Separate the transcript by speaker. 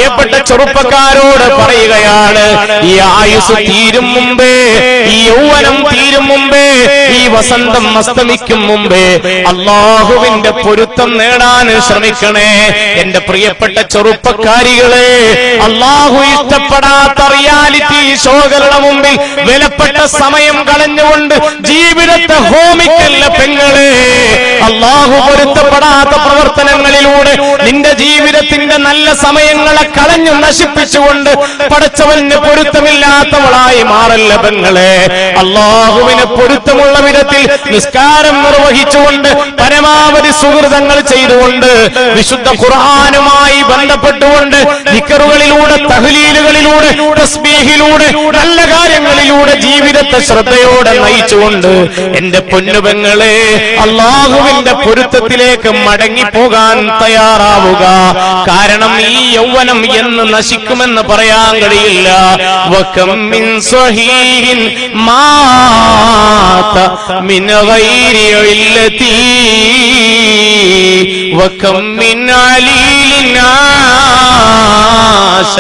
Speaker 1: പ്രിയപ്പെട്ട ചെറുപ്പക്കാരോട് പറയുകയാണ്, ഈ ആയുസ് തീരും മുമ്പേ, ഈ യൗവനം തീരും മുമ്പേ, ഈ വസന്തം അസ്തമിക്കും മുമ്പേ അല്ലാഹുവിന്റെ പൊരുത്തം നേടാൻ ശ്രമിക്കണേ. എന്റെ പ്രിയപ്പെട്ട ചെറുപ്പക്കാരികളെ, അല്ലാഹു ഇഷ്ടപ്പെടാത്ത റിയാലിറ്റി ഷോകളുടെ മുമ്പിൽ വിലപ്പെട്ട സമയം കളഞ്ഞുകൊണ്ട് ജീവിതത്തെ ഹോമിക്കല്ല പെങ്ങളെ. അല്ലാഹു പൊരുത്തപ്പെടാത്ത പ്രവർത്തനങ്ങളിലൂടെ നിന്റെ ജീവിതത്തിന്റെ നല്ല സമയങ്ങളെ കളഞ്ഞു നശിപ്പിച്ചുകൊണ്ട് പടച്ചവന് പൊരുത്തമില്ലാത്തവളായി മാറല്ല പെങ്ങളെ. അല്ലാഹുവിന് പൊരുത്തമുള്ള വിധത്തിൽ നിസ്കാരം നിർവഹിച്ചുകൊണ്ട് പരമാവധി സുഹൃതങ്ങൾ ചെയ്തുകൊണ്ട് വിശുദ്ധ ഖുർആനുമായി ബന്ധപ്പെട്ടുകൊണ്ട് ദിക്റുകളിലൂടെ, തഹ്ലീലുകളിലൂടെ, തസ്ബീഹിലൂടെ, നല്ല കാര്യങ്ങളിലൂടെ ജീവിതത്തെ ശ്രദ്ധയോടെ നയിച്ചുകൊണ്ട് എന്റെ പൊന്നുപെങ്ങളെ അല്ലാഹുവിന്റെ പൊരുത്തത്തിലേക്ക് മടങ്ങിപ്പോകാൻ തയ്യാറാവുക. കാരണം ഈ യൗവനം എന്ന് നശിക്കുമെന്ന് പറയാൻ കഴിയില്ല. വകം മിൻ സ്വഹീഹിൻ മാത മിൻ ഗൈരി ഇല്ലതി വകം മിൻ അലീലിൻ ആശ